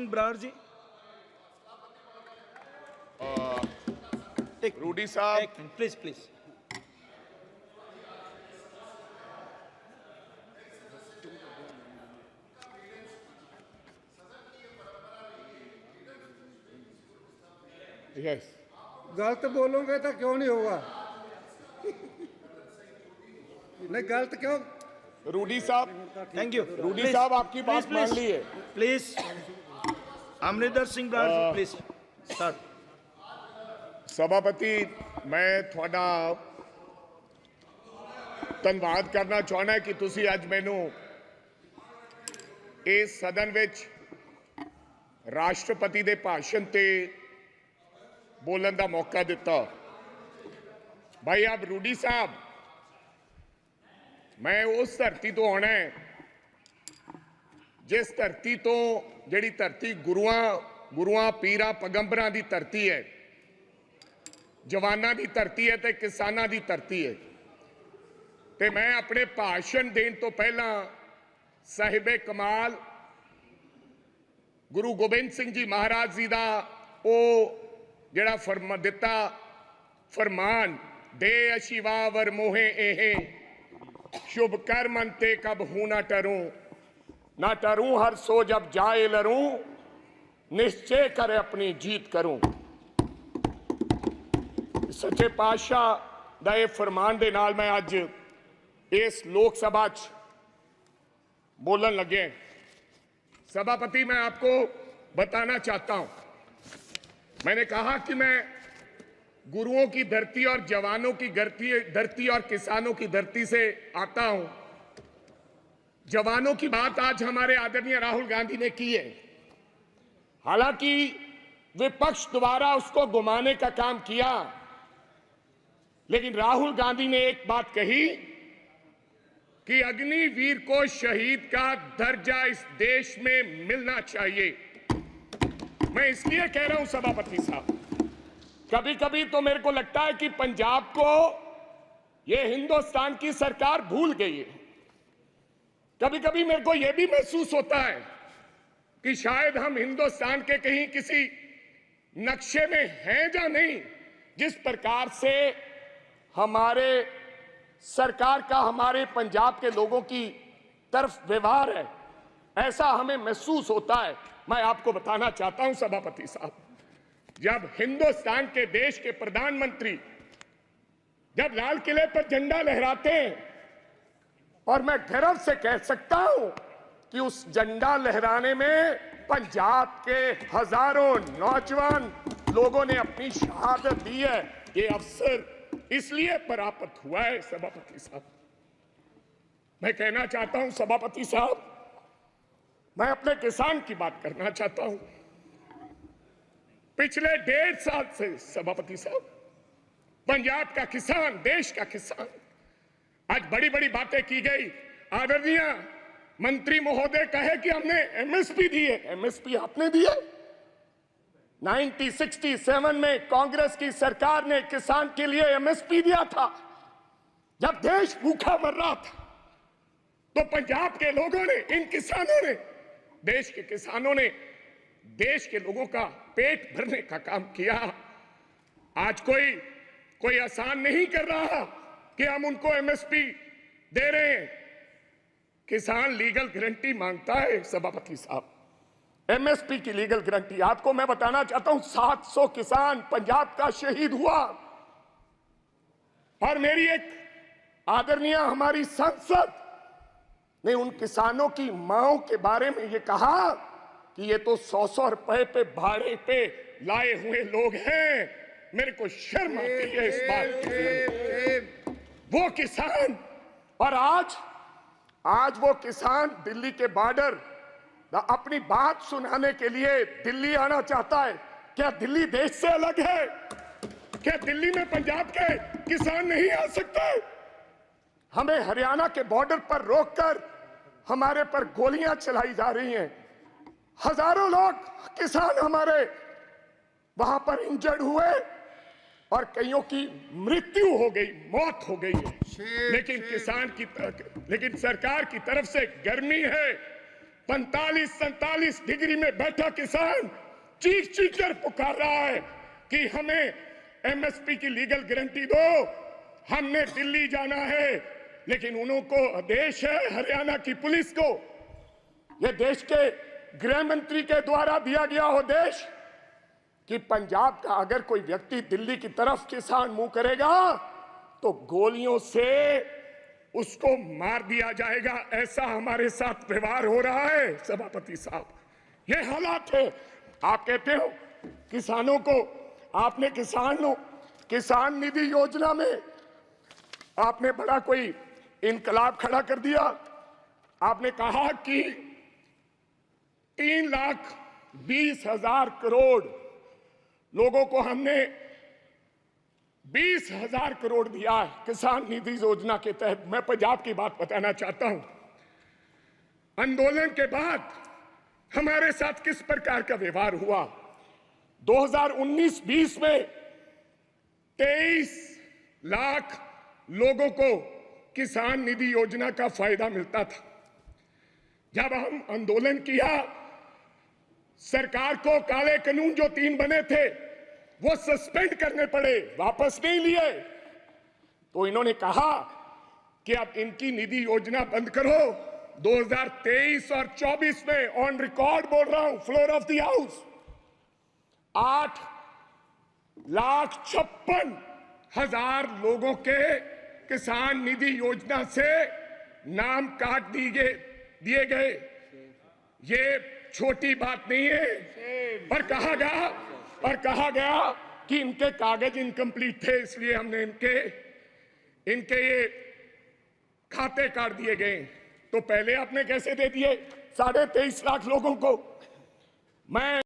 ब्रार जी, रूडी साहब, please please. Yes, गलत बोलोगे तो क्यों नहीं होगा? नहीं गलत क्यों? रूडी साहब, थैंक यू। रूडी साहब आपकी बात मान ली है। Please Amarinder Singh Brar ji, please sir. सभापति, मैं थोड़ा धन्यवाद करना चाहना है कि तुसी अज मैनू इस सदन विच राष्ट्रपति दे भाषण ते बोलन का मौका दिता। भाई अब रूडी साहब, मैं उस धरती तो आना है जिस धरती तो जिहड़ी धरती गुरुआं पीरां पैगंबरां दी धरती है, जवानां दी धरती है ते किसानां दी धरती है। ते मैं अपने भाषण देने तो पहला साहिबे कमाल गुरु गोबिंद सिंह जी महाराज जी का वो जिहड़ा फरमान दे अशिवावर मोहे एहे शुभ कर्म अंते कब हूं ना टरूं हर सो जब जाए लरूं निश्चय कर अपनी जीत करूं। सच्चे पातशाह दा ये फरमान दे नाल मैं अज इस लोक सभा च बोलन लगे। सभापति, मैं आपको बताना चाहता हूं, मैंने कहा कि मैं गुरुओं की धरती और जवानों की धरती और किसानों की धरती से आता हूं। जवानों की बात आज हमारे आदरणीय राहुल गांधी ने की है। हालांकि विपक्ष द्वारा उसको घुमाने का काम किया, लेकिन राहुल गांधी ने एक बात कही कि अग्निवीर को शहीद का दर्जा इस देश में मिलना चाहिए। मैं इसलिए कह रहा हूं सभापति साहब, कभी कभी तो मेरे को लगता है कि पंजाब को यह हिंदुस्तान की सरकार भूल गई है। कभी कभी मेरे को यह भी महसूस होता है कि शायद हम हिंदुस्तान के कहीं किसी नक्शे में हैं या नहीं। जिस प्रकार से हमारे सरकार का हमारे पंजाब के लोगों की तरफ व्यवहार है, ऐसा हमें महसूस होता है। मैं आपको बताना चाहता हूं सभापति साहब, जब हिंदुस्तान के देश के प्रधानमंत्री जब लाल किले पर झंडा लहराते हैं, और मैं गर्व से कह सकता हूं कि उस झंडा लहराने में पंजाब के हजारों नौजवान लोगों ने अपनी शहादत दी है। ये अवसर इसलिए प्राप्त हुआ है सभापति साहब। मैं कहना चाहता हूं सभापति साहब, मैं अपने किसान की बात करना चाहता हूं। पिछले 1.5 साल से सभापति साहब, पंजाब का किसान, देश का किसान, आज बड़ी बड़ी बातें की गई। आदरणीय मंत्री महोदय कहे कि हमने एमएसपी दी है। एमएसपी आपने दी है? 1967 में कांग्रेस की सरकार ने किसान के लिए एमएसपी दिया था। जब देश भूखा मर रहा था तो पंजाब के लोगों ने, इन किसानों ने, देश के किसानों ने देश के लोगों का पेट भरने का काम किया। आज कोई आसान नहीं कर रहा कि हम उनको एमएसपी दे रहे हैं। किसान लीगल गारंटी मांगता है सभापति साहब, एमएसपी की लीगल गारंटी। आपको मैं बताना चाहता हूं 700 किसान पंजाब का शहीद हुआ। और मेरी एक आदरणीय हमारी संसद ने उन किसानों की मांओं के बारे में ये कहा कि ये तो 100-100 रुपए पे भाड़े पे लाए हुए लोग हैं। मेरे को शर्म आती है इस बात की। वो किसान, और आज वो किसान दिल्ली के बॉर्डर अपनी बात सुनाने के लिए दिल्ली आना चाहता है। क्या दिल्ली देश से अलग है? क्या दिल्ली में पंजाब के किसान नहीं आ सकते? हमें हरियाणा के बॉर्डर पर रोककर हमारे पर गोलियां चलाई जा रही हैं। हजारों लोग किसान हमारे वहां पर इंजर्ड हुए और कईयों की मृत्यु हो गई, मौत हो गई है। लेकिन सरकार की तरफ से गर्मी है, 45-47 डिग्री में बैठा किसान चीख चीख कर पुकार रहा है कि हमें एमएसपी की लीगल गारंटी दो, हमने दिल्ली जाना है। लेकिन उनको आदेश है हरियाणा की पुलिस को, यह देश के गृह मंत्री के द्वारा दिया गया आदेश कि पंजाब का अगर कोई व्यक्ति दिल्ली की तरफ किसान मुंह करेगा तो गोलियों से उसको मार दिया जाएगा। ऐसा हमारे साथ व्यवहार हो रहा है सभापति साहब, ये हालात है। आप कहते हो किसानों को, आपने किसान निधि योजना में आपने बड़ा कोई इनकलाब खड़ा कर दिया। आपने कहा कि 3,20,000 करोड़ लोगों को हमने 20,000 करोड़ दिया है किसान निधि योजना के तहत। मैं पंजाब की बात बताना चाहता हूं, आंदोलन के बाद हमारे साथ किस प्रकार का व्यवहार हुआ। 2019-20 में 23 लाख लोगों को किसान निधि योजना का फायदा मिलता था। जब हम आंदोलन किया, सरकार को काले कानून जो 3 बने थे वो सस्पेंड करने पड़े, वापस नहीं लिए। तो इन्होंने कहा कि अब इनकी निधि योजना बंद करो। 2023 और 24 में ऑन रिकॉर्ड बोल रहा हूं, फ्लोर ऑफ द हाउस, 8,56,000 लोगों के किसान निधि योजना से नाम काट दिए गए। ये छोटी बात नहीं है। और कहा गया कि इनके कागज इनकम्प्लीट थे, इसलिए हमने इनके ये खाते काट दिए गए। तो पहले आपने कैसे दे दिए 23.5 लाख लोगों को। मैं